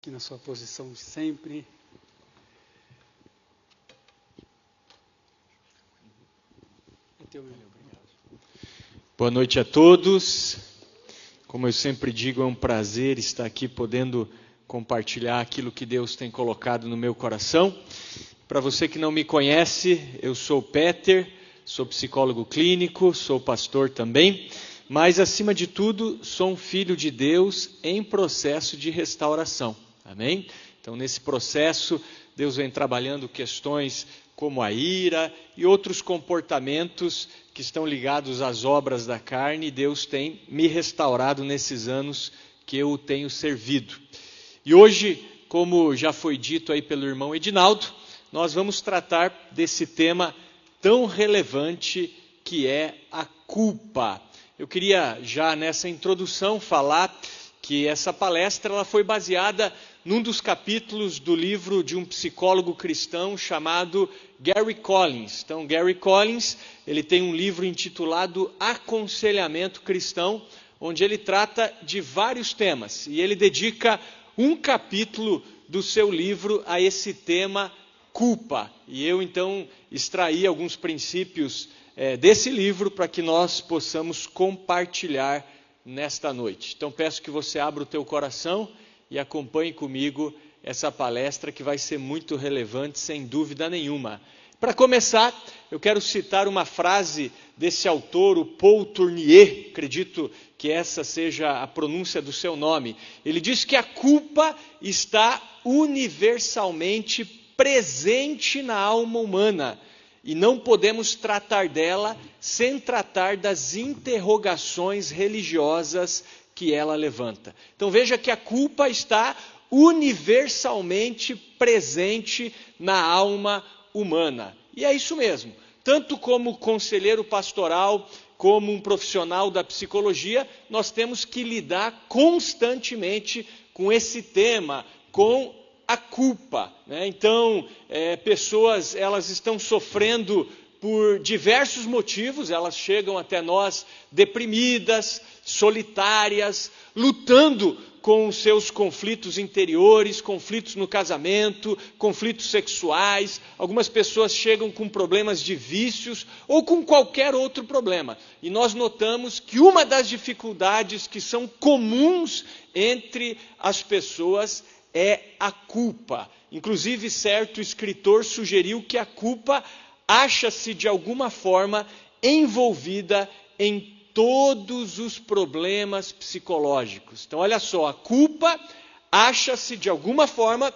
Aqui na sua posição sempre. Boa noite a todos. Como eu sempre digo, é um prazer estar aqui podendo compartilhar aquilo que Deus tem colocado no meu coração. Para você que não me conhece, eu sou o Peter, sou psicólogo clínico, sou pastor também, mas acima de tudo sou um filho de Deus em processo de restauração. Amém? Então, nesse processo, Deus vem trabalhando questões como a ira e outros comportamentos que estão ligados às obras da carne, e Deus tem me restaurado nesses anos que eu o tenho servido. E hoje, como já foi dito aí pelo irmão Edinaldo, nós vamos tratar desse tema tão relevante que é a culpa. Eu queria já nessa introdução falar que essa palestra ela foi baseada num dos capítulos do livro de um psicólogo cristão chamado Gary Collins. Então, Gary Collins, ele tem um livro intitulado Aconselhamento Cristão, onde ele trata de vários temas. E ele dedica um capítulo do seu livro a esse tema, culpa. E eu, então, extraí alguns princípios desse livro para que nós possamos compartilhar nesta noite. Então, peço que você abra o teu coração e acompanhe comigo essa palestra que vai ser muito relevante, sem dúvida nenhuma. Para começar, eu quero citar uma frase desse autor, o Paul Tournier, acredito que essa seja a pronúncia do seu nome. Ele diz que a culpa está universalmente presente na alma humana e não podemos tratar dela sem tratar das interrogações religiosas que ela levanta. Então veja que a culpa está universalmente presente na alma humana. E é isso mesmo. Tanto como conselheiro pastoral, como um profissional da psicologia, nós temos que lidar constantemente com esse tema, com a culpa, né? Então, pessoas elas estão sofrendo por diversos motivos, elas chegam até nós deprimidas, solitárias, lutando com os seus conflitos interiores, conflitos no casamento, conflitos sexuais. Algumas pessoas chegam com problemas de vícios ou com qualquer outro problema. E nós notamos que uma das dificuldades que são comuns entre as pessoas é a culpa. Inclusive, certo escritor sugeriu que a culpa acha-se de alguma forma envolvida em todos os problemas psicológicos. Então, olha só, a culpa acha-se de alguma forma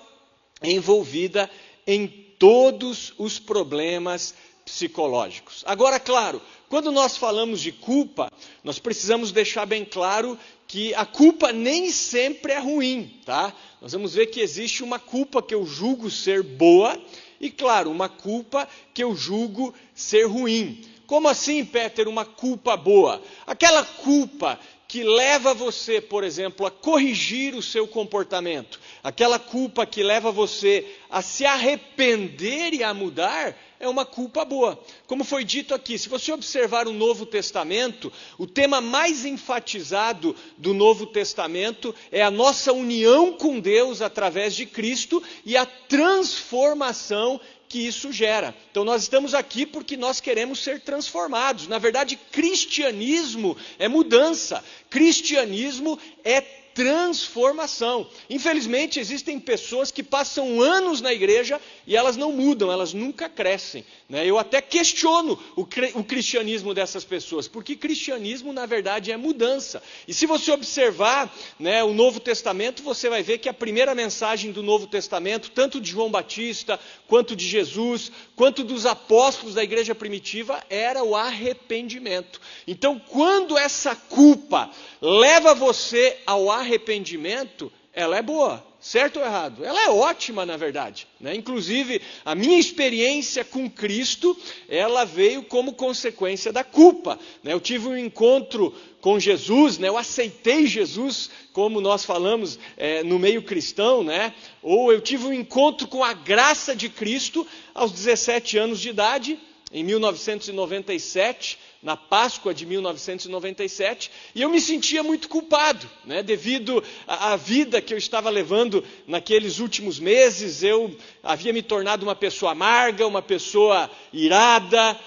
envolvida em todos os problemas psicológicos. Agora, claro, quando nós falamos de culpa, nós precisamos deixar bem claro que a culpa nem sempre é ruim, tá? Nós vamos ver que existe uma culpa que eu julgo ser boa e, claro, uma culpa que eu julgo ser ruim. Como assim, Peter, uma culpa boa? Aquela culpa que leva você, por exemplo, a corrigir o seu comportamento. Aquela culpa que leva você a se arrepender e a mudar, é uma culpa boa. Como foi dito aqui, se você observar o Novo Testamento, o tema mais enfatizado do Novo Testamento é a nossa união com Deus através de Cristo e a transformação que isso gera. Então nós estamos aqui porque nós queremos ser transformados. Na verdade, cristianismo é mudança. Cristianismo é transformação. Infelizmente, existem pessoas que passam anos na igreja e elas não mudam, elas nunca crescem, né? Eu até questiono o cristianismo dessas pessoas, porque cristianismo, na verdade, é mudança. E se você observar, né, o Novo Testamento, você vai ver que a primeira mensagem do Novo Testamento, tanto de João Batista, quanto de Jesus, quanto dos apóstolos da igreja primitiva, era o arrependimento. Então, quando essa culpa leva você ao arrependimento, ela é boa, certo ou errado? Ela é ótima, na verdade, né? Inclusive, a minha experiência com Cristo, ela veio como consequência da culpa, né? Eu tive um encontro com Jesus, né? Eu aceitei Jesus, como nós falamos no meio cristão, né? Ou eu tive um encontro com a graça de Cristo aos 17 anos de idade. em 1997, na Páscoa de 1997, e eu me sentia muito culpado, né? Devido à vida que eu estava levando naqueles últimos meses. Eu havia me tornado uma pessoa amarga, uma pessoa irada,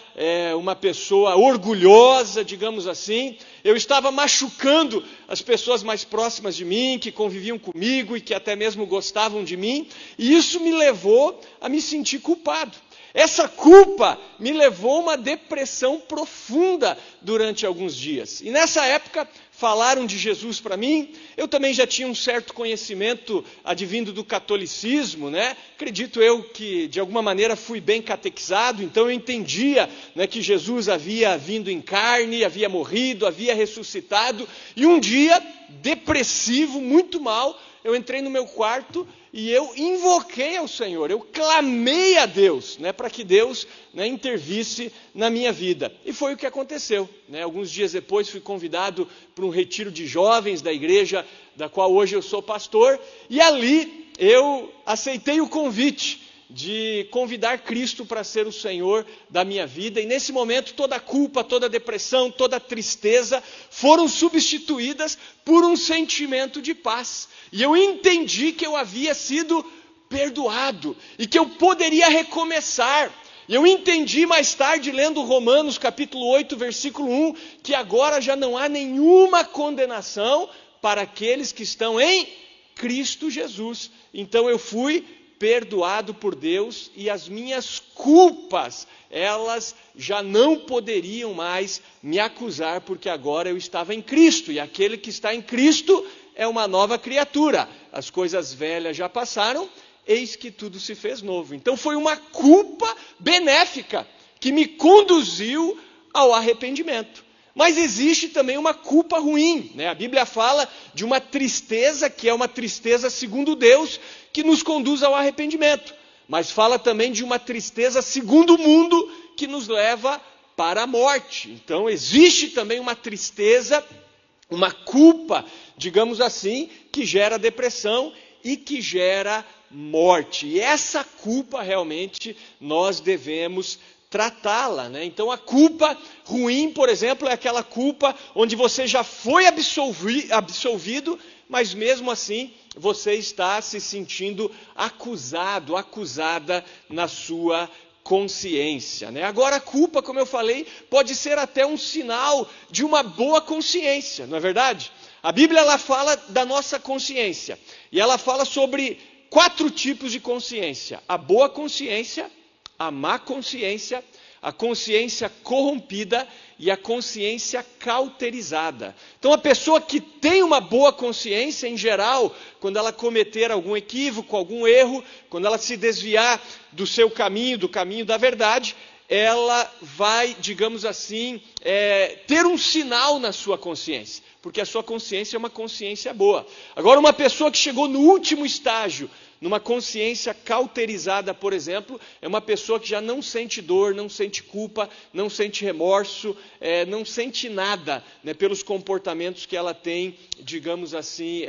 uma pessoa orgulhosa, digamos assim. Eu estava machucando as pessoas mais próximas de mim, que conviviam comigo e que até mesmo gostavam de mim, e isso me levou a me sentir culpado. Essa culpa me levou a uma depressão profunda durante alguns dias. E nessa época falaram de Jesus para mim. Eu também já tinha um certo conhecimento advindo do catolicismo, né? Acredito eu que de alguma maneira fui bem catequizado, então eu entendia, né, que Jesus havia vindo em carne, havia morrido, havia ressuscitado. E um dia, depressivo, muito mal, eu entrei no meu quarto e eu invoquei ao Senhor, eu clamei a Deus, né, para que Deus, né, intervisse na minha vida. E foi o que aconteceu, né? Alguns dias depois fui convidado para um retiro de jovens da igreja, da qual hoje eu sou pastor, e ali eu aceitei o convite de convidar Cristo para ser o Senhor da minha vida, e nesse momento toda a culpa, toda a depressão, toda a tristeza foram substituídas por um sentimento de paz, e eu entendi que eu havia sido perdoado, e que eu poderia recomeçar. E eu entendi mais tarde, lendo Romanos capítulo 8, versículo 1, que agora já não há nenhuma condenação para aqueles que estão em Cristo Jesus. Então eu fui perdoado por Deus, e as minhas culpas, elas já não poderiam mais me acusar, porque agora eu estava em Cristo, e aquele que está em Cristo é uma nova criatura. As coisas velhas já passaram, eis que tudo se fez novo. Então foi uma culpa benéfica que me conduziu ao arrependimento. Mas existe também uma culpa ruim, né? A Bíblia fala de uma tristeza, que é uma tristeza segundo Deus, que nos conduz ao arrependimento. Mas fala também de uma tristeza segundo o mundo, que nos leva para a morte. Então existe também uma tristeza, uma culpa, digamos assim, que gera depressão e que gera morte. E essa culpa realmente nós devemos tratá-la, né? Então a culpa ruim, por exemplo, é aquela culpa onde você já foi absolvido, mas mesmo assim você está se sentindo acusado, acusada na sua consciência, né? Agora a culpa, como eu falei, pode ser até um sinal de uma boa consciência, não é verdade? A Bíblia, ela fala da nossa consciência, e ela fala sobre 4 tipos de consciência: a boa consciência, a má consciência, a consciência corrompida e a consciência cauterizada. Então a pessoa que tem uma boa consciência, em geral, quando ela cometer algum equívoco, algum erro, quando ela se desviar do seu caminho, do caminho da verdade, ela vai, digamos assim, ter um sinal na sua consciência, porque a sua consciência é uma consciência boa. Agora, uma pessoa que chegou no último estágio, numa consciência cauterizada, por exemplo, é uma pessoa que já não sente dor, não sente culpa, não sente remorso, não sente nada, né, pelos comportamentos que ela tem, digamos assim,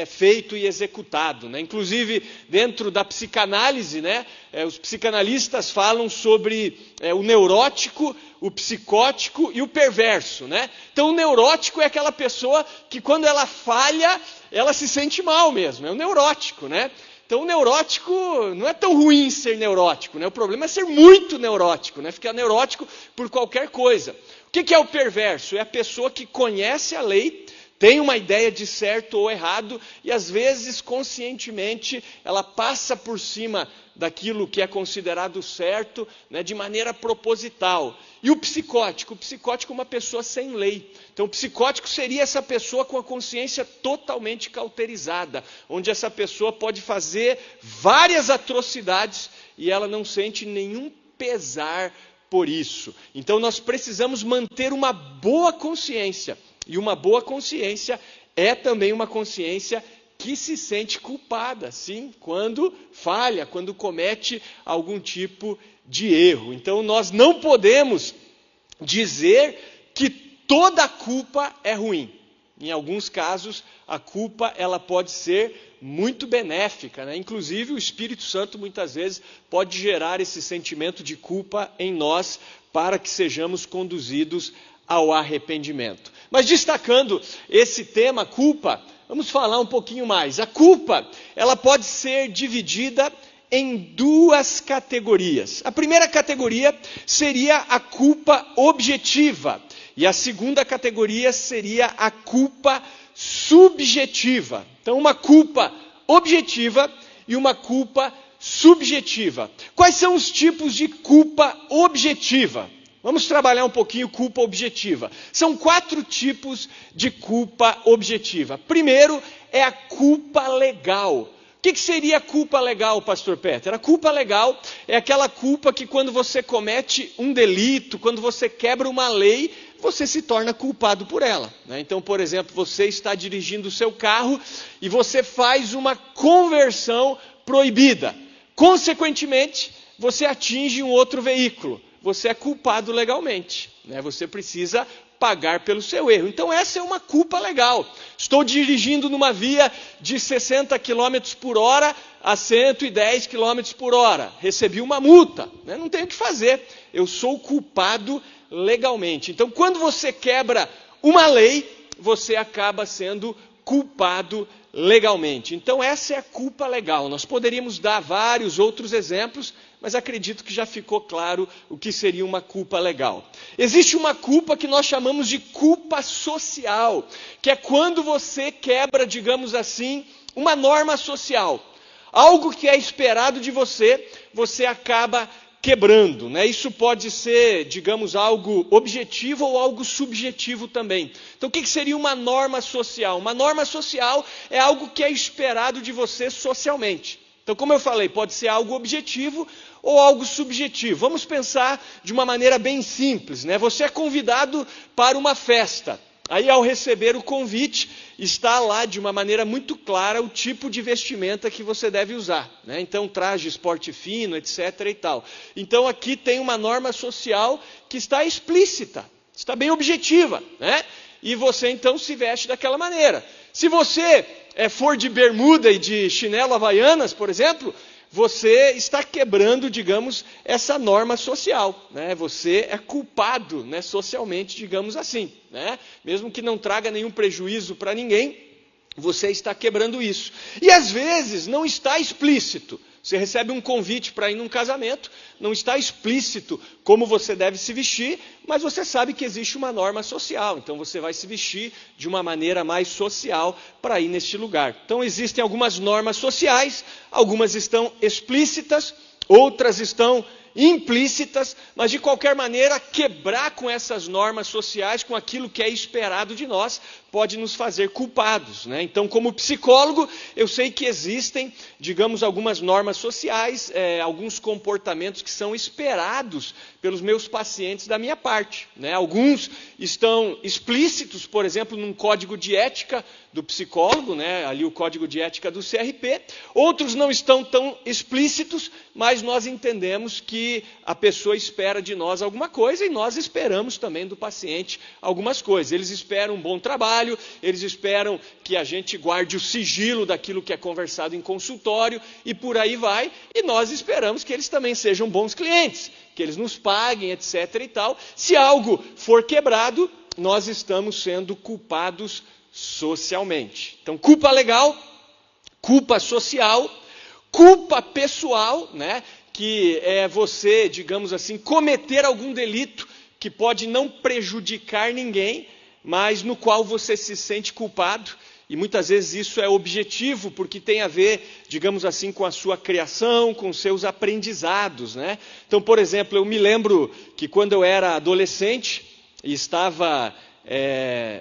feito e executado, né? Inclusive, dentro da psicanálise, né, os psicanalistas falam sobre o neurótico, o psicótico e o perverso, né? Então o neurótico é aquela pessoa que quando ela falha, ela se sente mal mesmo, é o neurótico, né? Então o neurótico, não é tão ruim ser neurótico, né? O problema é ser muito neurótico, né? Ficar neurótico por qualquer coisa. O que é o perverso? É a pessoa que conhece a lei, tem uma ideia de certo ou errado, e às vezes conscientemente ela passa por cima daquilo que é considerado certo, né, de maneira proposital. E o psicótico? O psicótico é uma pessoa sem lei. Então o psicótico seria essa pessoa com a consciência totalmente cauterizada, onde essa pessoa pode fazer várias atrocidades e ela não sente nenhum pesar por isso. Então nós precisamos manter uma boa consciência, e uma boa consciência é também uma consciência que se sente culpada, sim, quando falha, quando comete algum tipo de erro. Então nós não podemos dizer que toda culpa é ruim. Em alguns casos, a culpa ela pode ser muito benéfica, né? Inclusive, o Espírito Santo muitas vezes pode gerar esse sentimento de culpa em nós para que sejamos conduzidos ao arrependimento. Mas destacando esse tema, culpa, vamos falar um pouquinho mais. A culpa, ela pode ser dividida em duas categorias. A primeira categoria seria a culpa objetiva e a segunda categoria seria a culpa subjetiva. Então, uma culpa objetiva e uma culpa subjetiva. Quais são os tipos de culpa objetiva? Vamos trabalhar um pouquinho culpa objetiva. São 4 tipos de culpa objetiva. Primeiro é a culpa legal. O que seria a culpa legal, pastor Peter? A culpa legal é aquela culpa que quando você comete um delito, quando você quebra uma lei, você se torna culpado por ela, né? Então, por exemplo, você está dirigindo o seu carro e você faz uma conversão proibida. Consequentemente, você atinge um outro veículo. Você é culpado legalmente, né? Você precisa pagar pelo seu erro. Então essa é uma culpa legal. Estou dirigindo numa via de 60 km por hora a 110 km por hora. Recebi uma multa, né? Não tenho o que fazer. Eu sou culpado legalmente. Então quando você quebra uma lei, você acaba sendo culpado legalmente. Então essa é a culpa legal. Nós poderíamos dar vários outros exemplos, mas acredito que já ficou claro o que seria uma culpa legal. Existe uma culpa que nós chamamos de culpa social, que é quando você quebra, digamos assim, uma norma social. Algo que é esperado de você, você acaba quebrando, né? Isso pode ser, digamos, algo objetivo ou algo subjetivo também. Então, o que seria uma norma social? Uma norma social é algo que é esperado de você socialmente. Então, como eu falei, pode ser algo objetivo ou algo subjetivo. Vamos pensar de uma maneira bem simples, né? Você é convidado para uma festa. Aí, ao receber o convite, está lá de uma maneira muito clara o tipo de vestimenta que você deve usar, né? Então, traje, esporte fino, etc. e tal. Então, aqui tem uma norma social que está explícita, está bem objetiva, né? E você, então, se veste daquela maneira. Se você for de bermuda e de chinelo havaianas, por exemplo, você está quebrando, digamos, essa norma social, né? Você é culpado, né, socialmente, digamos assim, né? Mesmo que não traga nenhum prejuízo para ninguém, você está quebrando isso. E às vezes não está explícito. Você recebe um convite para ir num casamento, não está explícito como você deve se vestir, mas você sabe que existe uma norma social, então você vai se vestir de uma maneira mais social para ir neste lugar. Então existem algumas normas sociais, algumas estão explícitas, outras estão implícitas, mas de qualquer maneira quebrar com essas normas sociais, com aquilo que é esperado de nós, pode nos fazer culpados, né? Então, como psicólogo, eu sei que existem, digamos, algumas normas sociais, alguns comportamentos que são esperados pelos meus pacientes da minha parte, né? Alguns estão explícitos, por exemplo, num código de ética do psicólogo, né? Ali o código de ética do CRP. Outros não estão tão explícitos, mas nós entendemos que a pessoa espera de nós alguma coisa e nós esperamos também do paciente algumas coisas. Eles esperam um bom trabalho, eles esperam que a gente guarde o sigilo daquilo que é conversado em consultório e por aí vai. E nós esperamos que eles também sejam bons clientes, que eles nos paguem, etc. e tal. Se algo for quebrado, nós estamos sendo culpados socialmente. Então, culpa legal, culpa social, culpa pessoal, né? Que é você, digamos assim, cometer algum delito que pode não prejudicar ninguém, mas no qual você se sente culpado. E muitas vezes isso é objetivo, porque tem a ver, digamos assim, com a sua criação, com os seus aprendizados, né? Então, por exemplo, eu me lembro que quando eu era adolescente e estava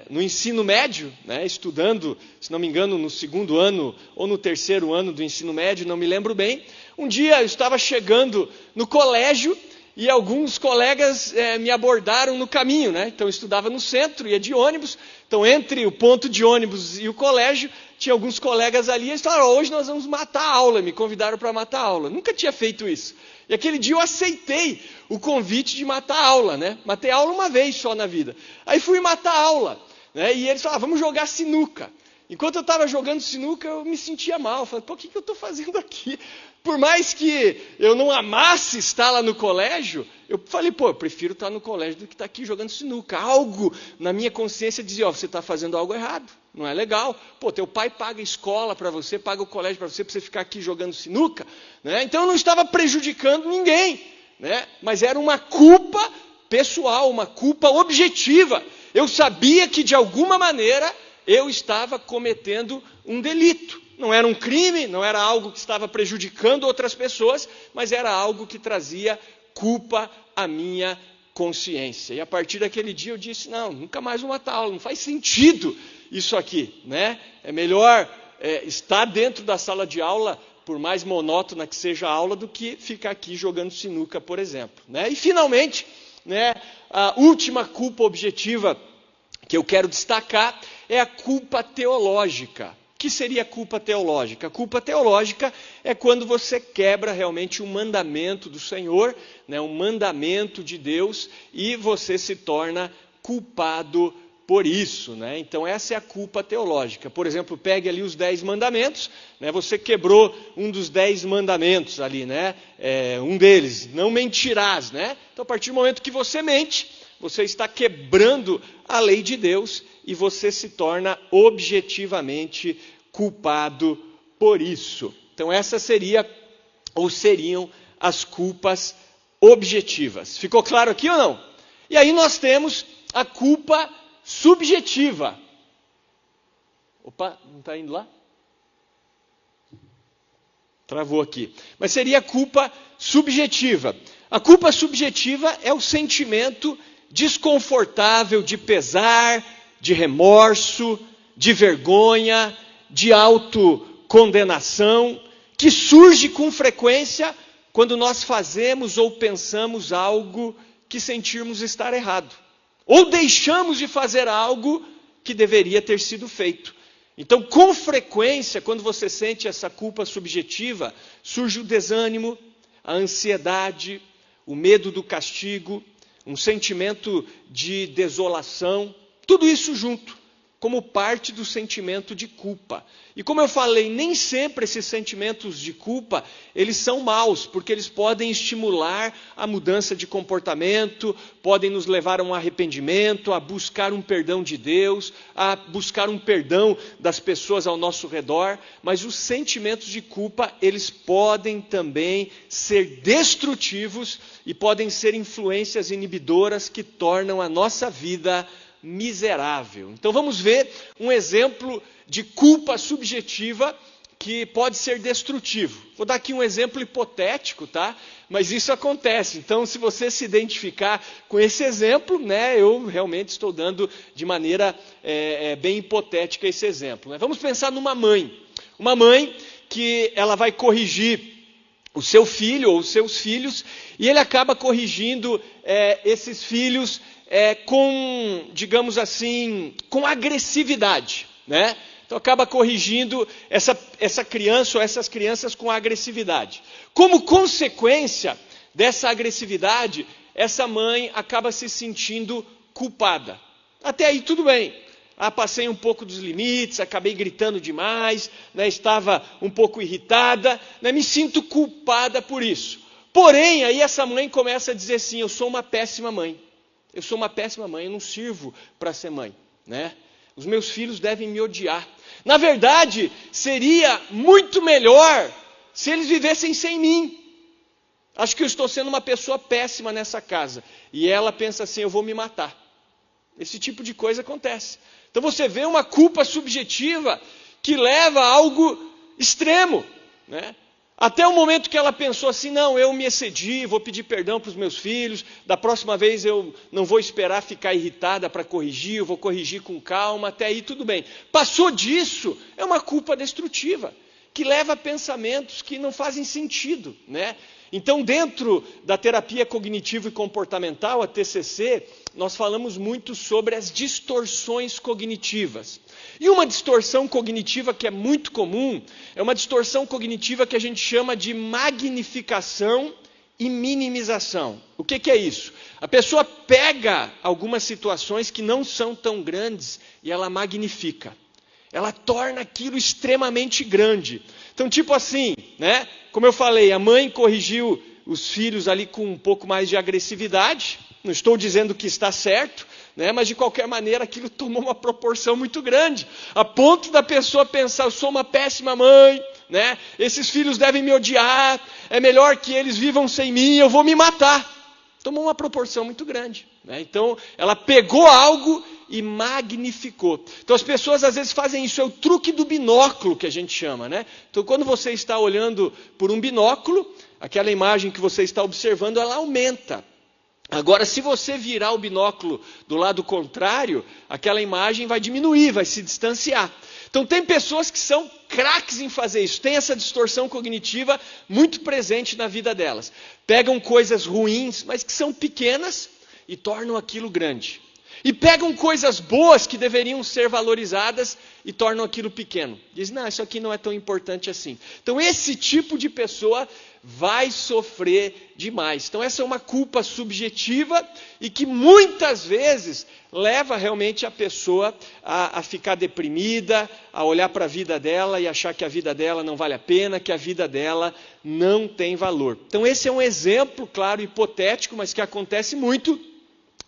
no ensino médio, né, estudando, se não me engano, no 2º ano ou no 3º ano do ensino médio, não me lembro bem. Um dia eu estava chegando no colégio e alguns colegas me abordaram no caminho, né? Então eu estudava no centro, ia de ônibus. Então entre o ponto de ônibus e o colégio, tinha alguns colegas ali e eles falaram: hoje nós vamos matar a aula, me convidaram para matar a aula. Nunca tinha feito isso. E aquele dia eu aceitei o convite de matar a aula, né? Matei a aula uma vez só na vida. Aí fui matar a aula. né? E eles falavam, vamos jogar sinuca. Enquanto eu estava jogando sinuca, eu me sentia mal. Eu falei, pô, o que eu estou fazendo aqui? Por mais que eu não amasse estar lá no colégio, eu falei, pô, eu prefiro estar no colégio do que estar aqui jogando sinuca. Algo na minha consciência dizia, ó, você está fazendo algo errado, não é legal. Pô, teu pai paga escola para você, paga o colégio para você ficar aqui jogando sinuca, né? Então eu não estava prejudicando ninguém, né? Mas era uma culpa pessoal, uma culpa objetiva. Eu sabia que de alguma maneira eu estava cometendo um delito. Não era um crime, não era algo que estava prejudicando outras pessoas, mas era algo que trazia culpa à minha consciência. E a partir daquele dia eu disse, não, nunca mais vou matar aula, não faz sentido isso aqui, né? É melhor estar dentro da sala de aula, por mais monótona que seja a aula, do que ficar aqui jogando sinuca, por exemplo, né? E finalmente, né, a última culpa objetiva que eu quero destacar é a culpa teológica. O que seria a culpa teológica? A culpa teológica é quando você quebra realmente um mandamento do Senhor, né, um mandamento de Deus, e você se torna culpado por isso, né? Então essa é a culpa teológica. Por exemplo, pegue ali os 10 mandamentos, né? Você quebrou um dos 10 mandamentos ali, né? Um deles, não mentirás, né? Então a partir do momento que você mente, você está quebrando a lei de Deus e você se torna objetivamente culpado por isso. Então essa seria ou seriam as culpas objetivas. Ficou claro aqui ou não? E aí nós temos a culpa subjetiva. Opa, não está indo lá? Travou aqui. Mas seria a culpa subjetiva. A culpa subjetiva é o sentimento desconfortável de pesar, de remorso, de vergonha, de autocondenação, que surge com frequência quando nós fazemos ou pensamos algo que sentirmos estar errado. Ou deixamos de fazer algo que deveria ter sido feito. Então, com frequência, quando você sente essa culpa subjetiva, surge o desânimo, a ansiedade, o medo do castigo, um sentimento de desolação, tudo isso junto, como parte do sentimento de culpa. E como eu falei, nem sempre esses sentimentos de culpa, eles são maus, porque eles podem estimular a mudança de comportamento, podem nos levar a um arrependimento, a buscar um perdão de Deus, a buscar um perdão das pessoas ao nosso redor, mas os sentimentos de culpa, eles podem também ser destrutivos e podem ser influências inibidoras que tornam a nossa vida miserável. Então vamos ver um exemplo de culpa subjetiva que pode ser destrutivo. Vou dar aqui um exemplo hipotético, tá? Mas isso acontece. Então, se você se identificar com esse exemplo, né, eu realmente estou dando de maneira bem hipotética esse exemplo, né? Vamos pensar numa mãe. Uma mãe que ela vai corrigir o seu filho ou os seus filhos, e ele acaba corrigindo esses filhos com, digamos assim, com agressividade, né? Então acaba corrigindo essa criança ou essas crianças com agressividade. Como consequência dessa agressividade, essa mãe acaba se sentindo culpada. Até aí tudo bem. Passei um pouco dos limites, acabei gritando demais, né, estava um pouco irritada, né, me sinto culpada por isso. Porém, aí essa mãe começa a dizer assim, eu sou uma péssima mãe. Eu sou uma péssima mãe, eu não sirvo para ser mãe, né? Os meus filhos devem me odiar. Na verdade, seria muito melhor se eles vivessem sem mim. Acho que eu estou sendo uma pessoa péssima nessa casa. E ela pensa assim, eu vou me matar. Esse tipo de coisa acontece. Então você vê uma culpa subjetiva que leva a algo extremo, né? Até o momento que ela pensou assim, não, eu me excedi, vou pedir perdão para os meus filhos, da próxima vez eu não vou esperar ficar irritada para corrigir, eu vou corrigir com calma, até aí tudo bem. Passou disso, é uma culpa destrutiva, que leva a pensamentos que não fazem sentido, né? Então, dentro da terapia cognitivo e comportamental, a TCC, nós falamos muito sobre as distorções cognitivas. E uma distorção cognitiva que é muito comum, é uma distorção cognitiva que a gente chama de magnificação e minimização. O que é isso? A pessoa pega algumas situações que não são tão grandes e ela magnifica. Ela torna aquilo extremamente grande. Então, tipo assim, né? Como eu falei, a mãe corrigiu os filhos ali com um pouco mais de agressividade. Não estou dizendo que está certo, né? Mas de qualquer maneira aquilo tomou uma proporção muito grande, a ponto da pessoa pensar: eu sou uma péssima mãe, né? Esses filhos devem me odiar, é melhor que eles vivam sem mim, eu vou me matar. Tomou uma proporção muito grande, né? Então ela pegou algo e magnificou. Então as pessoas às vezes fazem isso, é o truque do binóculo que a gente chama, né? Então quando você está olhando por um binóculo, aquela imagem que você está observando, ela aumenta. Agora, se você virar o binóculo do lado contrário, aquela imagem vai diminuir, vai se distanciar. Então tem pessoas que são craques em fazer isso, tem essa distorção cognitiva muito presente na vida delas. Pegam coisas ruins, mas que são pequenas, e tornam aquilo grande. E pegam coisas boas que deveriam ser valorizadas e tornam aquilo pequeno. Dizem: não, isso aqui não é tão importante assim. Então esse tipo de pessoa vai sofrer demais. Então essa é uma culpa subjetiva e que muitas vezes leva realmente a pessoa a ficar deprimida, a olhar para a vida dela e achar que a vida dela não vale a pena, que a vida dela não tem valor. Então esse é um exemplo, claro, hipotético, mas que acontece muito,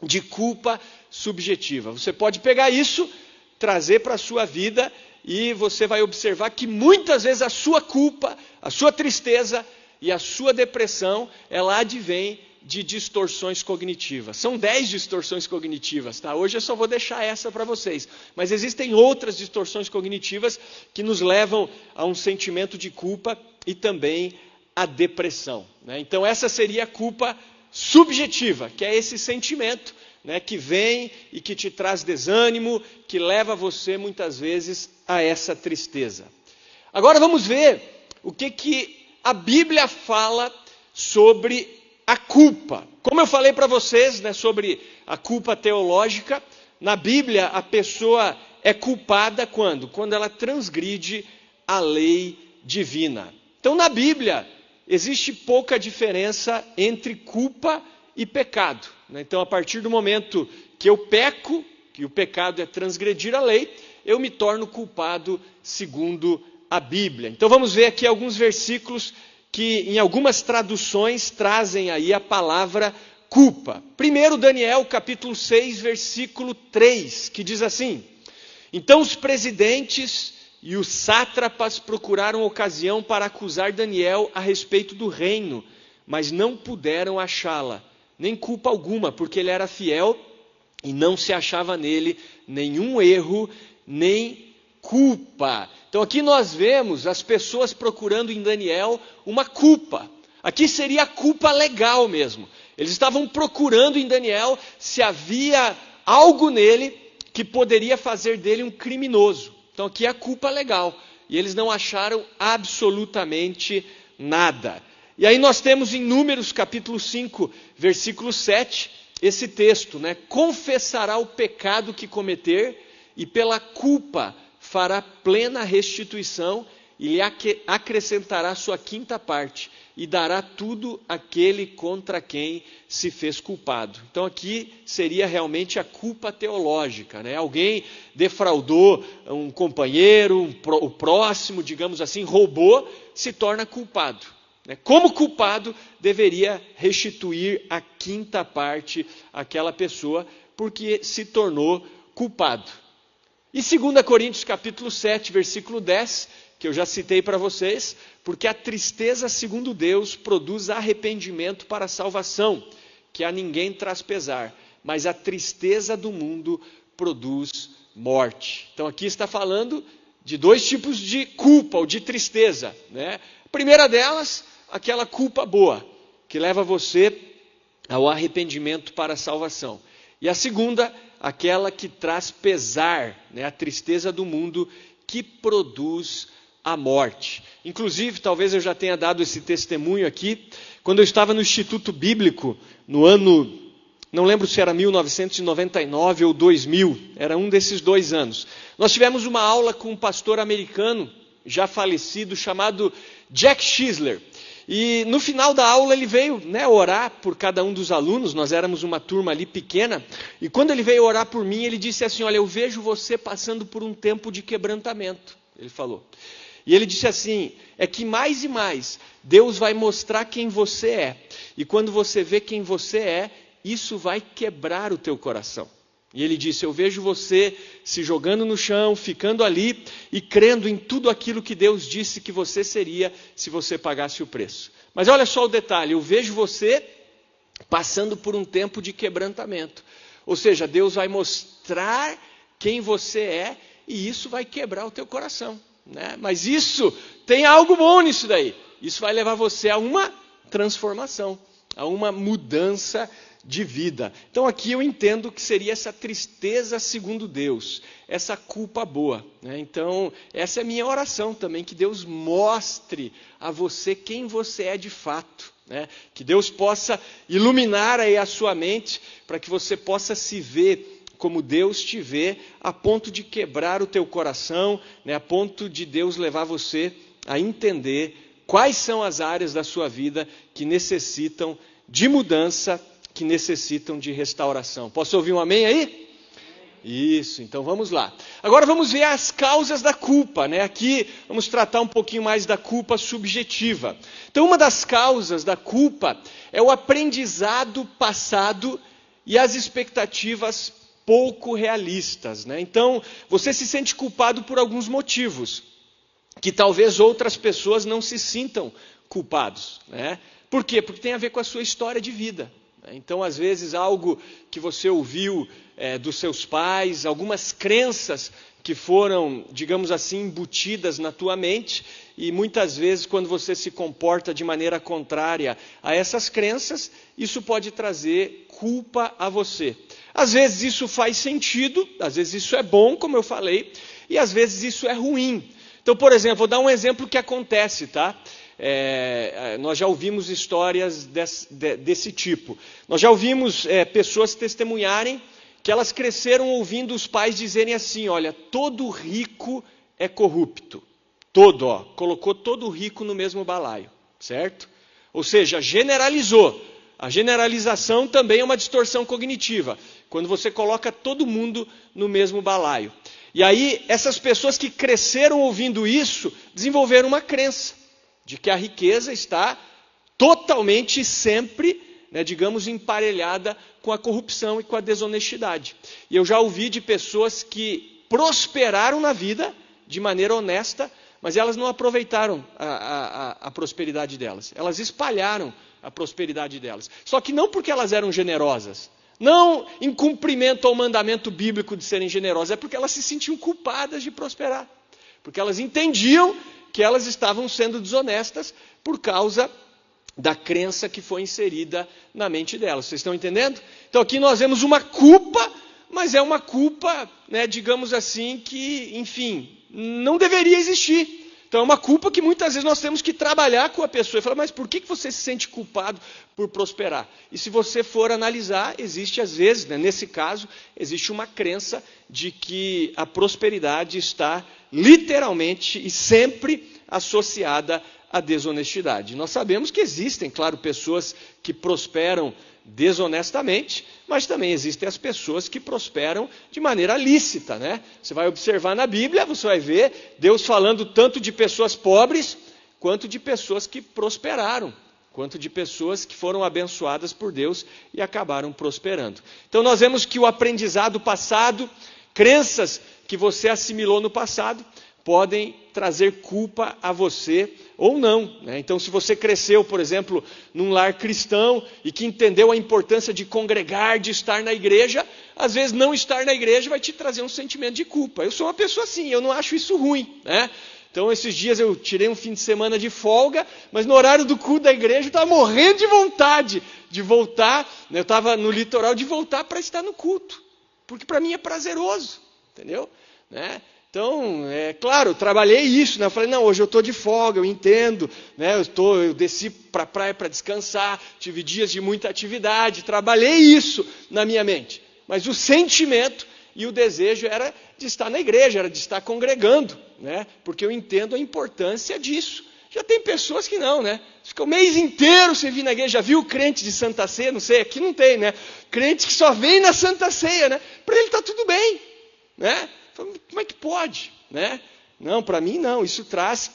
de culpa subjetiva. Você pode pegar isso, trazer para a sua vida e você vai observar que muitas vezes a sua culpa, a sua tristeza e a sua depressão, ela advém de distorções cognitivas. São 10 distorções cognitivas, tá? Hoje eu só vou deixar essa para vocês. Mas existem outras distorções cognitivas que nos levam a um sentimento de culpa e também a depressão, né? Então essa seria a culpa subjetiva, que é esse sentimento, né, que vem e que te traz desânimo, que leva você muitas vezes a essa tristeza. Agora vamos ver o que a Bíblia fala sobre a culpa. Como eu falei para vocês, né, sobre a culpa teológica, na Bíblia a pessoa é culpada quando? Quando ela transgride a lei divina. Então na Bíblia existe pouca diferença entre culpa e pecado, né? Então a partir do momento que eu peco, que o pecado é transgredir a lei, eu me torno culpado segundo a Bíblia. Então vamos ver aqui alguns versículos que em algumas traduções trazem aí a palavra culpa. Primeiro, Daniel capítulo 6, versículo 3, que diz assim: então os presidentes e os sátrapas procuraram ocasião para acusar Daniel a respeito do reino, mas não puderam achá-la, nem culpa alguma, porque ele era fiel e não se achava nele nenhum erro, nem culpa. Então aqui nós vemos as pessoas procurando em Daniel uma culpa. Aqui seria a culpa legal mesmo. Eles estavam procurando em Daniel se havia algo nele que poderia fazer dele um criminoso. Então aqui é a culpa legal. E eles não acharam absolutamente nada. E aí nós temos em Números capítulo 5, versículo 7, esse texto, né? Confessará o pecado que cometer e pela culpa fará plena restituição e lhe acrescentará sua quinta parte e dará tudo àquele contra quem se fez culpado. Então aqui seria realmente a culpa teológica, né? Alguém defraudou um companheiro, o próximo, digamos assim, roubou, se torna culpado. Como culpado, deveria restituir a quinta parte àquela pessoa, porque se tornou culpado. E 2 Coríntios capítulo 7, versículo 10, que eu já citei para vocês, porque a tristeza segundo Deus produz arrependimento para a salvação, que a ninguém traz pesar, mas a tristeza do mundo produz morte. Então aqui está falando de dois tipos de culpa ou de tristeza, né? A primeira delas, aquela culpa boa, que leva você ao arrependimento para a salvação. E a segunda, aquela que traz pesar, né? A tristeza do mundo que produz a morte. Inclusive, talvez eu já tenha dado esse testemunho aqui, quando eu estava no Instituto Bíblico, no ano, não lembro se era 1999 ou 2000, era um desses 2 anos. Nós tivemos uma aula com um pastor americano, já falecido, chamado Jack Schisler. E no final da aula ele veio, né, orar por cada um dos alunos. Nós éramos uma turma ali pequena. E quando ele veio orar por mim, ele disse assim: olha, eu vejo você passando por um tempo de quebrantamento. Ele falou. E ele disse assim: é que mais e mais Deus vai mostrar quem você é. E quando você vê quem você é, isso vai quebrar o teu coração. E ele disse: eu vejo você se jogando no chão, ficando ali e crendo em tudo aquilo que Deus disse que você seria se você pagasse o preço. Mas olha só o detalhe: eu vejo você passando por um tempo de quebrantamento. Ou seja, Deus vai mostrar quem você é e isso vai quebrar o teu coração, né? Mas isso, tem algo bom nisso daí. Isso vai levar você a uma transformação, a uma mudança de vida. Então aqui eu entendo que seria essa tristeza segundo Deus, essa culpa boa, né? Então essa é a minha oração também, que Deus mostre a você quem você é de fato, né? Que Deus possa iluminar aí a sua mente, para que você possa se ver como Deus te vê, a ponto de quebrar o teu coração, né? A ponto de Deus levar você a entender quais são as áreas da sua vida que necessitam de mudança, que necessitam de restauração. Posso ouvir um amém aí? Isso, então vamos lá. Agora vamos ver as causas da culpa, né? Aqui vamos tratar um pouquinho mais da culpa subjetiva. Então uma das causas da culpa é o aprendizado passado e as expectativas pouco realistas, né? Então você se sente culpado por alguns motivos, que talvez outras pessoas não se sintam culpados, né? Por quê? Porque tem a ver com a sua história de vida. Então, às vezes, algo que você ouviu dos seus pais, algumas crenças que foram, digamos assim, embutidas na tua mente, e muitas vezes, quando você se comporta de maneira contrária a essas crenças, isso pode trazer culpa a você. Às vezes isso faz sentido, às vezes isso é bom, como eu falei, e às vezes isso é ruim. Então, por exemplo, vou dar um exemplo que acontece, tá? Nós já ouvimos histórias desse tipo. Nós já ouvimos pessoas testemunharem que elas cresceram ouvindo os pais dizerem assim: olha, todo rico é corrupto. Todo, ó, colocou todo rico no mesmo balaio, certo? Ou seja, generalizou. A generalização também é uma distorção cognitiva, quando você coloca todo mundo no mesmo balaio. E aí, essas pessoas que cresceram ouvindo isso, desenvolveram uma crença de que a riqueza está totalmente sempre, né, digamos, emparelhada com a corrupção e com a desonestidade. E eu já ouvi de pessoas que prosperaram na vida de maneira honesta, mas elas não aproveitaram a prosperidade delas. Elas espalharam a prosperidade delas. Só que não porque elas eram generosas, não em cumprimento ao mandamento bíblico de serem generosas, é porque elas se sentiam culpadas de prosperar. Porque elas entendiam que elas estavam sendo desonestas por causa da crença que foi inserida na mente delas. Vocês estão entendendo? Então aqui nós vemos uma culpa, mas é uma culpa, né, digamos assim, que, enfim, não deveria existir. Então é uma culpa que muitas vezes nós temos que trabalhar com a pessoa e falar: mas por que você se sente culpado por prosperar? E se você for analisar, existe às vezes, né, nesse caso, existe uma crença de que a prosperidade está literalmente e sempre associada à desonestidade. Nós sabemos que existem, claro, pessoas que prosperam desonestamente, mas também existem as pessoas que prosperam de maneira lícita, né? Você vai observar na Bíblia, você vai ver Deus falando tanto de pessoas pobres, quanto de pessoas que prosperaram, quanto de pessoas que foram abençoadas por Deus e acabaram prosperando. Então nós vemos que o aprendizado passado, crenças que você assimilou no passado, podem trazer culpa a você ou não, né? Então, se você cresceu, por exemplo, num lar cristão e que entendeu a importância de congregar, de estar na igreja, às vezes não estar na igreja vai te trazer um sentimento de culpa. Eu sou uma pessoa assim, eu não acho isso ruim, né? Então, esses dias eu tirei um fim de semana de folga, mas no horário do culto da igreja eu estava morrendo de vontade de voltar, né? Eu estava no litoral, de voltar para estar no culto, porque para mim é prazeroso, entendeu? Né? Então, claro, eu trabalhei isso, né? Eu falei: não, hoje eu estou de folga, eu entendo, né? Eu desci para a praia para descansar, tive dias de muita atividade, trabalhei isso na minha mente. Mas o sentimento e o desejo era de estar na igreja, era de estar congregando, né? Porque eu entendo a importância disso. Já tem pessoas que não, né? Fica o mês inteiro sem vir na igreja. Já viu crente de Santa Ceia? Não sei, aqui não tem, né? Crente que só vem na Santa Ceia, né? Para ele está tudo bem, né? Como é que pode, né? Não, para mim não. Isso traz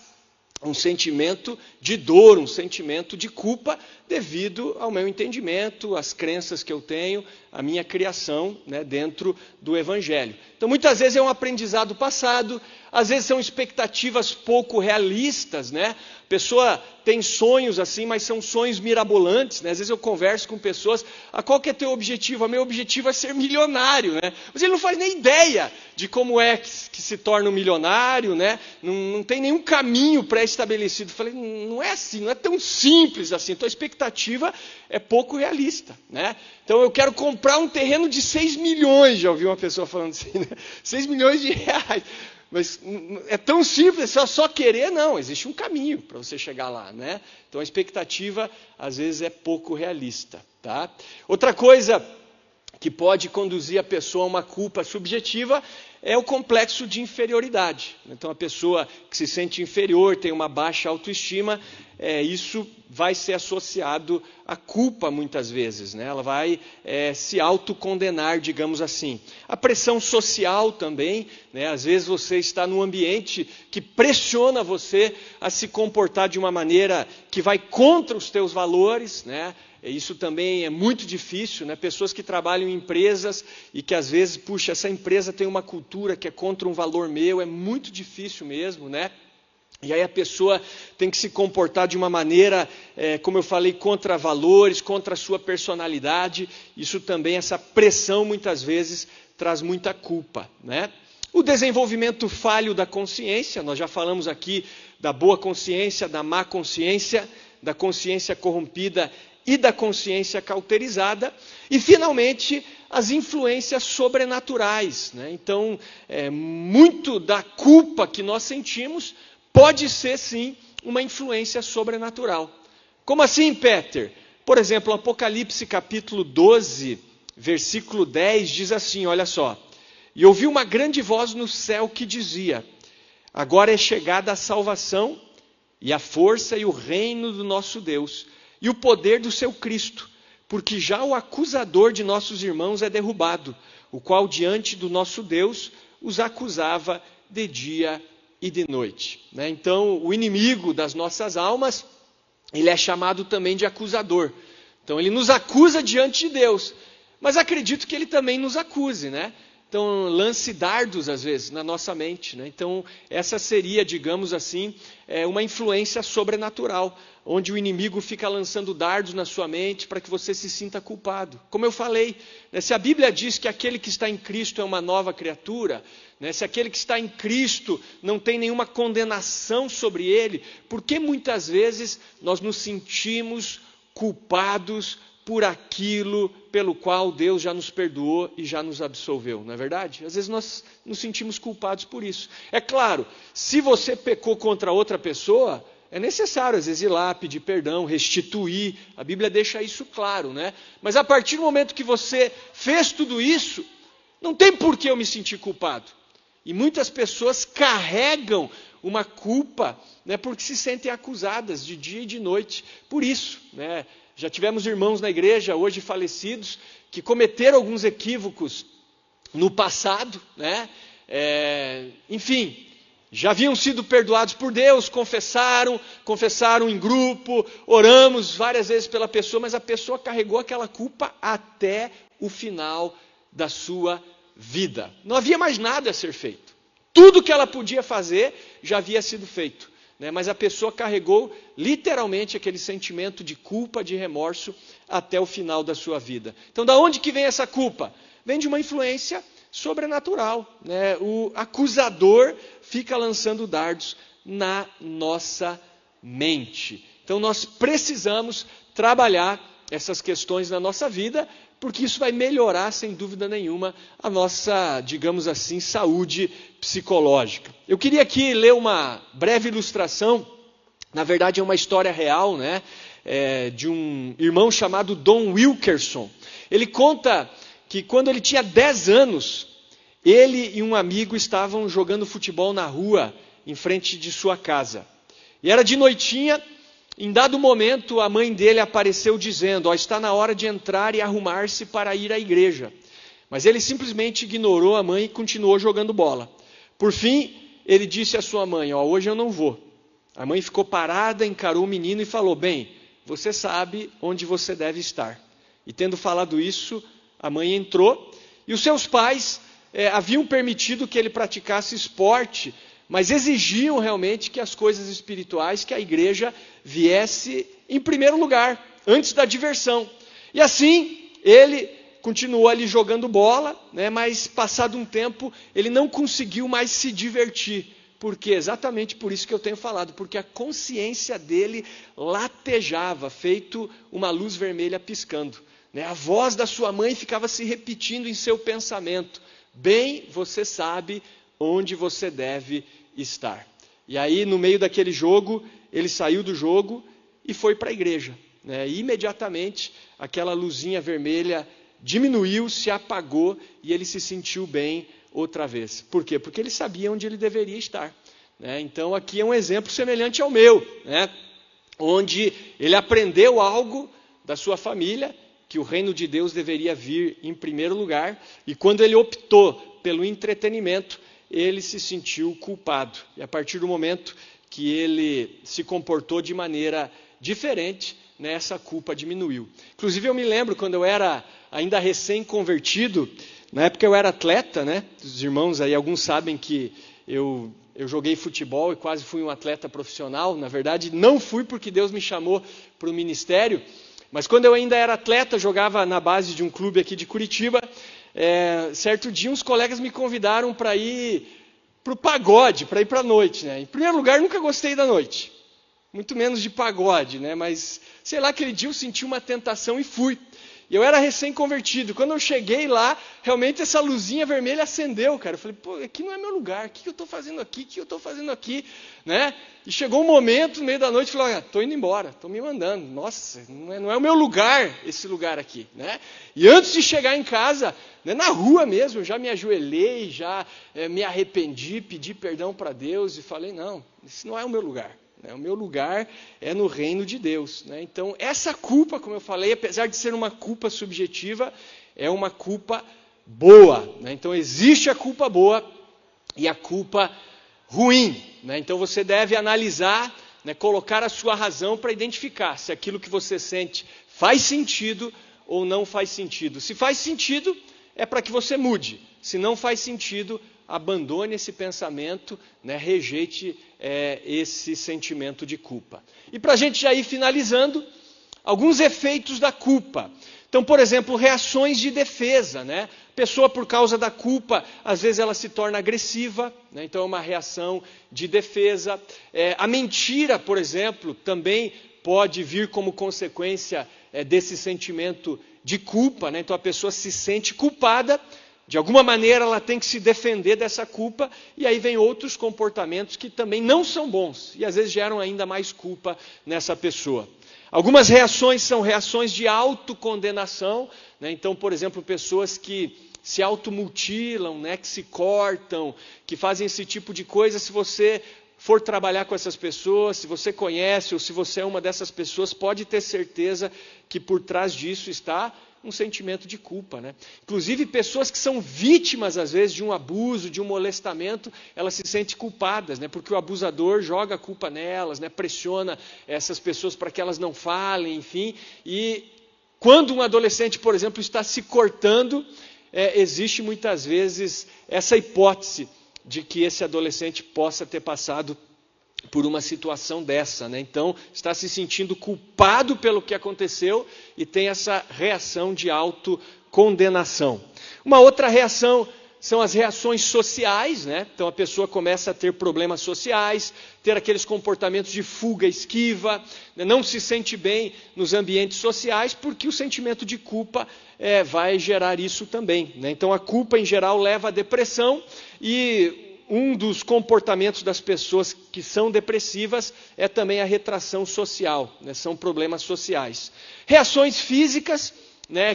um sentimento de dor, um sentimento de culpa devido ao meu entendimento, às crenças que eu tenho, à minha criação, né, dentro do Evangelho. Então, muitas vezes é um aprendizado passado, às vezes são expectativas pouco realistas, né? A pessoa tem sonhos assim, mas são sonhos mirabolantes, né? Às vezes eu converso com pessoas, qual que é teu objetivo? O meu objetivo é ser milionário, né? Mas ele não faz nem ideia de como é que se torna um milionário, né? Não tem nenhum caminho pré-estabelecido. Falei, não é assim, não é tão simples assim. Então a expectativa é pouco realista, né? Então eu quero comprar um terreno de 6 milhões, já ouvi uma pessoa falando assim, né? 6 milhões de reais. Mas é tão simples, só querer, não, existe um caminho para você chegar lá, né? Então a expectativa às vezes é pouco realista, tá? Outra coisa que pode conduzir a pessoa a uma culpa subjetiva é o complexo de inferioridade. Então a pessoa que se sente inferior, tem uma baixa autoestima, isso vai ser associado à culpa muitas vezes, né? Ela vai se autocondenar, digamos assim. A pressão social também, né? Às vezes você está num ambiente que pressiona você a se comportar de uma maneira que vai contra os teus valores, né? Isso também é muito difícil, né? Pessoas que trabalham em empresas e que às vezes, puxa, essa empresa tem uma cultura que é contra um valor meu, é muito difícil mesmo, né? E aí a pessoa tem que se comportar de uma maneira, como eu falei, contra valores, contra a sua personalidade. Isso também, essa pressão muitas vezes traz muita culpa, né? O desenvolvimento falho da consciência, nós já falamos aqui da boa consciência, da má consciência, da consciência corrompida e da consciência cauterizada, e finalmente as influências sobrenaturais, né? Então, muito da culpa que nós sentimos pode ser sim uma influência sobrenatural. Como assim, Peter? Por exemplo, Apocalipse capítulo 12, versículo 10 diz assim, olha só: e ouvi uma grande voz no céu que dizia: agora é chegada a salvação e a força e o reino do nosso Deus e o poder do seu Cristo, porque já o acusador de nossos irmãos é derrubado, o qual diante do nosso Deus os acusava de dia e de noite. Né? Então, o inimigo das nossas almas, ele é chamado também de acusador. Então, ele nos acusa diante de Deus, mas acredito que ele também nos acuse, né? Então, lance dardos, às vezes, na nossa mente, né? Então, essa seria, digamos assim, uma influência sobrenatural, onde o inimigo fica lançando dardos na sua mente para que você se sinta culpado. Como eu falei, né, se a Bíblia diz que aquele que está em Cristo é uma nova criatura, né, se aquele que está em Cristo não tem nenhuma condenação sobre ele, por que muitas vezes nós nos sentimos culpados por aquilo pelo qual Deus já nos perdoou e já nos absolveu, não é verdade? Às vezes nós nos sentimos culpados por isso. É claro, se você pecou contra outra pessoa, é necessário às vezes ir lá, pedir perdão, restituir, a Bíblia deixa isso claro, né? Mas a partir do momento que você fez tudo isso, não tem por que eu me sentir culpado. E muitas pessoas carregam uma culpa, né, porque se sentem acusadas de dia e de noite por isso, né? Já tivemos irmãos na igreja, hoje falecidos, que cometeram alguns equívocos no passado, né? Enfim, já haviam sido perdoados por Deus, confessaram em grupo, oramos várias vezes pela pessoa, mas a pessoa carregou aquela culpa até o final da sua vida. Não havia mais nada a ser feito. Tudo que ela podia fazer já havia sido feito. Mas a pessoa carregou literalmente aquele sentimento de culpa, de remorso até o final da sua vida. Então, da onde que vem essa culpa? Vem de uma influência sobrenatural, né? O acusador fica lançando dardos na nossa mente. Então, nós precisamos trabalhar essas questões na nossa vida, porque isso vai melhorar, sem dúvida nenhuma, a nossa, digamos assim, saúde psicológica. Eu queria aqui ler uma breve ilustração, na verdade é uma história real, né? De um irmão chamado Don Wilkerson. Ele conta que quando ele tinha 10 anos, ele e um amigo estavam jogando futebol na rua, em frente de sua casa. E era de noitinha, em dado momento a mãe dele apareceu dizendo, está na hora de entrar e arrumar-se para ir à igreja. Mas ele simplesmente ignorou a mãe e continuou jogando bola. Por fim, ele disse à sua mãe, hoje eu não vou. A mãe ficou parada, encarou o menino e falou, bem, você sabe onde você deve estar. E tendo falado isso, a mãe entrou e os seus pais haviam permitido que ele praticasse esporte, mas exigiam realmente que as coisas espirituais, que a igreja viesse em primeiro lugar, antes da diversão. E assim, ele continuou ali jogando bola, mas passado um tempo, ele não conseguiu mais se divertir. Por quê? Exatamente por isso que eu tenho falado, porque a consciência dele latejava, feito uma luz vermelha piscando. A voz da sua mãe ficava se repetindo em seu pensamento. Bem, você sabe onde você deve estar. E aí, no meio daquele jogo, ele saiu do jogo e foi para a igreja. E imediatamente, aquela luzinha vermelha diminuiu, se apagou e ele se sentiu bem outra vez. Por quê? Porque ele sabia onde ele deveria estar. Então, aqui é um exemplo semelhante ao meu, onde ele aprendeu algo da sua família, que o reino de Deus deveria vir em primeiro lugar, e quando ele optou pelo entretenimento, ele se sentiu culpado. E a partir do momento que ele se comportou de maneira diferente, essa culpa diminuiu. Inclusive eu me lembro quando eu era ainda recém-convertido, na época eu era atleta, os irmãos aí, alguns sabem que eu joguei futebol e quase fui um atleta profissional. Na verdade não fui porque Deus me chamou para o ministério, mas quando eu ainda era atleta, jogava na base de um clube aqui de Curitiba, certo dia uns colegas me convidaram para ir para o pagode, para ir para a noite. Em primeiro lugar, nunca gostei da noite, muito menos de pagode, mas sei lá, aquele dia eu senti uma tentação e fui. E eu era recém-convertido. Quando eu cheguei lá, realmente essa luzinha vermelha acendeu, cara. Eu falei, aqui não é meu lugar, o que eu estou fazendo aqui? O que eu estou fazendo aqui? E chegou um momento, no meio da noite, eu falei, estou indo embora, estou me mandando. Nossa, não é o meu lugar, esse lugar aqui. E antes de chegar em casa, na rua mesmo, eu já me ajoelhei, já me arrependi, pedi perdão para Deus e falei, não, esse não é o meu lugar. O meu lugar é no reino de Deus. Então, essa culpa, como eu falei, apesar de ser uma culpa subjetiva, é uma culpa boa. Então, existe a culpa boa e a culpa ruim. Então, você deve analisar, colocar a sua razão para identificar se aquilo que você sente faz sentido ou não faz sentido. Se faz sentido, é para que você mude. Se não faz sentido, abandone esse pensamento, rejeite esse sentimento de culpa. E para a gente já ir finalizando, alguns efeitos da culpa. Então, por exemplo, reações de defesa. Pessoa, por causa da culpa, às vezes ela se torna agressiva, então é uma reação de defesa. A mentira, por exemplo, também pode vir como consequência desse sentimento de culpa. Então a pessoa se sente culpada, de alguma maneira ela tem que se defender dessa culpa, e aí vem outros comportamentos que também não são bons, e às vezes geram ainda mais culpa nessa pessoa. Algumas reações são reações de autocondenação, então, por exemplo, pessoas que se automutilam, que se cortam, que fazem esse tipo de coisa. Se você for trabalhar com essas pessoas, se você conhece ou se você é uma dessas pessoas, pode ter certeza que por trás disso está um sentimento de culpa. Inclusive pessoas que são vítimas às vezes de um abuso, de um molestamento, elas se sentem culpadas, porque o abusador joga a culpa nelas, pressiona essas pessoas para que elas não falem, enfim. E quando um adolescente, por exemplo, está se cortando, existe muitas vezes essa hipótese de que esse adolescente possa ter passado por uma situação dessa. Então, está se sentindo culpado pelo que aconteceu e tem essa reação de autocondenação. Uma outra reação são as reações sociais. Então, a pessoa começa a ter problemas sociais, ter aqueles comportamentos de fuga, esquiva, não se sente bem nos ambientes sociais, porque o sentimento de culpa vai gerar isso também. Então, a culpa, em geral, leva à depressão, e um dos comportamentos das pessoas que são depressivas é também a retração social, são problemas sociais. Reações físicas,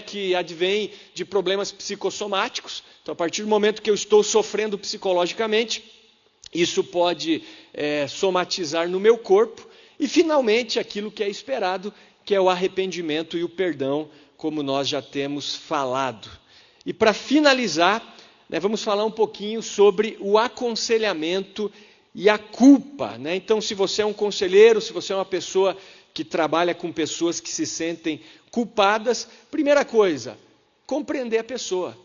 que advêm de problemas psicossomáticos. Então, a partir do momento que eu estou sofrendo psicologicamente, isso pode somatizar no meu corpo. E finalmente aquilo que é esperado, que é o arrependimento e o perdão, como nós já temos falado. E para finalizar, vamos falar um pouquinho sobre o aconselhamento e a culpa. Então, se você é um conselheiro, se você é uma pessoa que trabalha com pessoas que se sentem culpadas, primeira coisa, compreender a pessoa,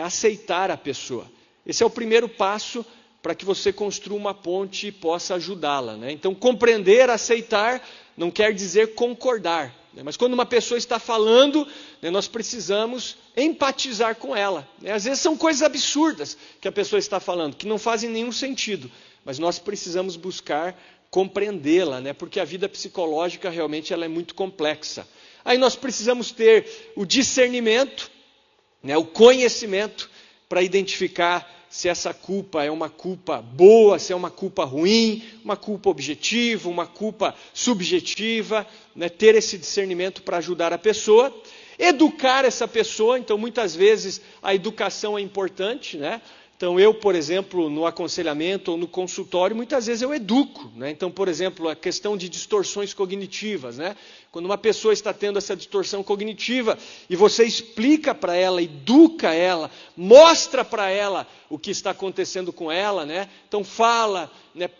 aceitar a pessoa. Esse é o primeiro passo para que você construa uma ponte e possa ajudá-la. Então, compreender, aceitar, não quer dizer concordar. Mas quando uma pessoa está falando, nós precisamos empatizar com ela. Às vezes são coisas absurdas que a pessoa está falando, que não fazem nenhum sentido. Mas nós precisamos buscar compreendê-la, porque a vida psicológica realmente ela é muito complexa. Aí nós precisamos ter o discernimento, o conhecimento, para identificar se essa culpa é uma culpa boa, se é uma culpa ruim, uma culpa objetiva, uma culpa subjetiva, ter esse discernimento para ajudar a pessoa, educar essa pessoa. Então muitas vezes a educação é importante, Então eu, por exemplo, no aconselhamento ou no consultório, muitas vezes eu educo, Então, por exemplo, a questão de distorções cognitivas, Quando uma pessoa está tendo essa distorção cognitiva e você explica para ela, educa ela, mostra para ela o que está acontecendo com ela, Então fala,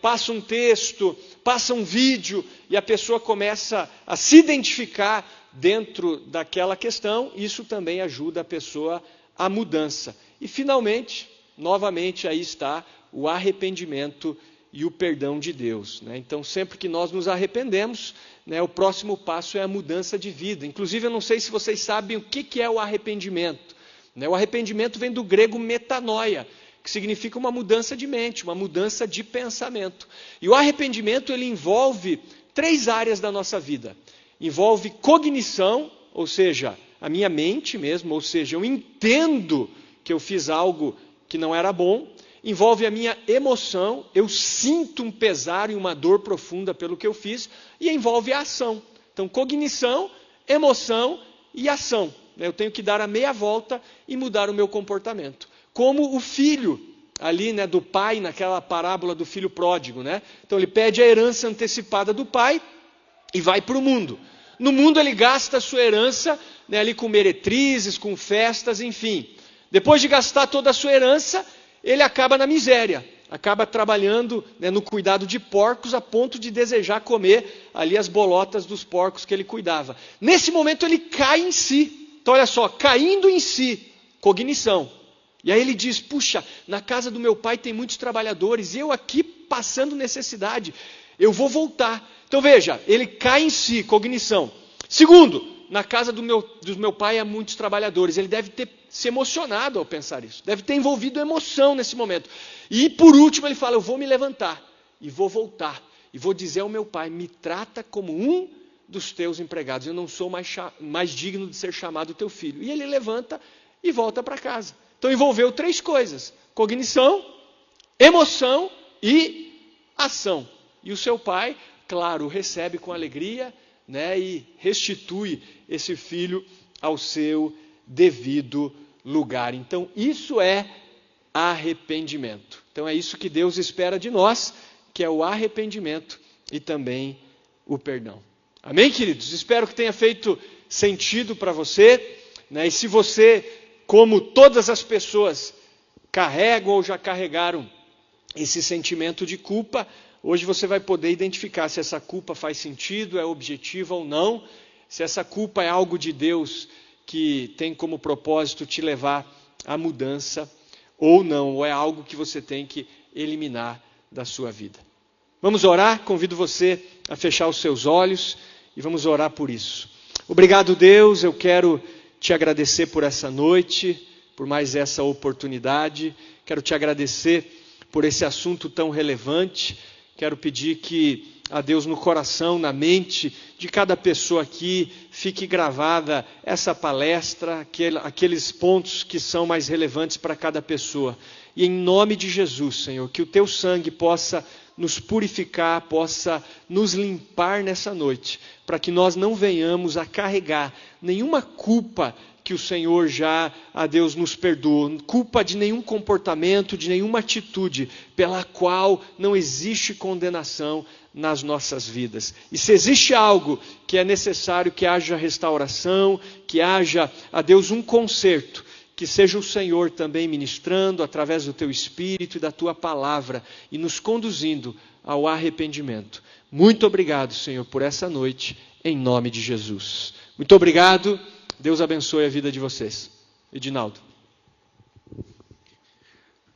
passa um texto, passa um vídeo e a pessoa começa a se identificar dentro daquela questão, isso também ajuda a pessoa à mudança. E finalmente, novamente aí está o arrependimento e o perdão de Deus. Então sempre que nós nos arrependemos, o próximo passo é a mudança de vida. Inclusive eu não sei se vocês sabem o que é o arrependimento. O arrependimento vem do grego metanoia, que significa uma mudança de mente, uma mudança de pensamento. E o arrependimento ele envolve 3 áreas da nossa vida. Envolve cognição, ou seja, a minha mente mesmo, ou seja, eu entendo que eu fiz algo que não era bom. Envolve a minha emoção, eu sinto um pesar e uma dor profunda pelo que eu fiz, e envolve a ação. Então, cognição, emoção e ação. Eu tenho que dar a meia volta e mudar o meu comportamento. Como o filho ali, do pai, naquela parábola do filho pródigo, Então ele pede a herança antecipada do pai e vai para o mundo. No mundo ele gasta a sua herança, ali com meretrizes, com festas, enfim. Depois de gastar toda a sua herança, ele acaba na miséria, acaba trabalhando no cuidado de porcos a ponto de desejar comer ali as bolotas dos porcos que ele cuidava. Nesse momento ele cai em si. Então olha só, caindo em si, cognição. E aí ele diz, puxa, na casa do meu pai tem muitos trabalhadores, e eu aqui passando necessidade, eu vou voltar. Então veja, ele cai em si, cognição. Segundo, na casa do meu pai há muitos trabalhadores, ele deve ter se emocionado ao pensar isso, deve ter envolvido emoção nesse momento. E por último ele fala, eu vou me levantar e vou voltar, e vou dizer ao meu pai, me trata como um dos teus empregados, eu não sou mais digno de ser chamado teu filho. E ele levanta e volta para casa. Então envolveu 3 coisas, cognição, emoção e ação. E o seu pai, claro, o recebe com alegria, e restitui esse filho ao seu devido lugar. Então isso é arrependimento. Então é isso que Deus espera de nós, que é o arrependimento e também o perdão. Amém, queridos? Espero que tenha feito sentido para você, E se você, como todas as pessoas, carregam ou já carregaram esse sentimento de culpa, hoje você vai poder identificar se essa culpa faz sentido, é objetiva ou não, se essa culpa é algo de Deus que tem como propósito te levar à mudança ou não, ou é algo que você tem que eliminar da sua vida. Vamos orar? Convido você a fechar os seus olhos e vamos orar por isso. Obrigado, Deus, eu quero te agradecer por essa noite, por mais essa oportunidade, quero te agradecer por esse assunto tão relevante. Quero pedir que a Deus no coração, na mente de cada pessoa aqui, fique gravada essa palestra, aqueles pontos que são mais relevantes para cada pessoa. E em nome de Jesus, Senhor, que o teu sangue possa nos purificar, possa nos limpar nessa noite, para que nós não venhamos a carregar nenhuma culpa que que o Senhor já, a Deus, nos perdoou. Culpa de nenhum comportamento, de nenhuma atitude pela qual não existe condenação nas nossas vidas. E se existe algo que é necessário que haja restauração, que haja, a Deus, um conserto, que seja o Senhor também ministrando através do Teu Espírito e da Tua Palavra e nos conduzindo ao arrependimento. Muito obrigado, Senhor, por essa noite, em nome de Jesus. Muito obrigado. Deus abençoe a vida de vocês. Edinaldo.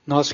Nós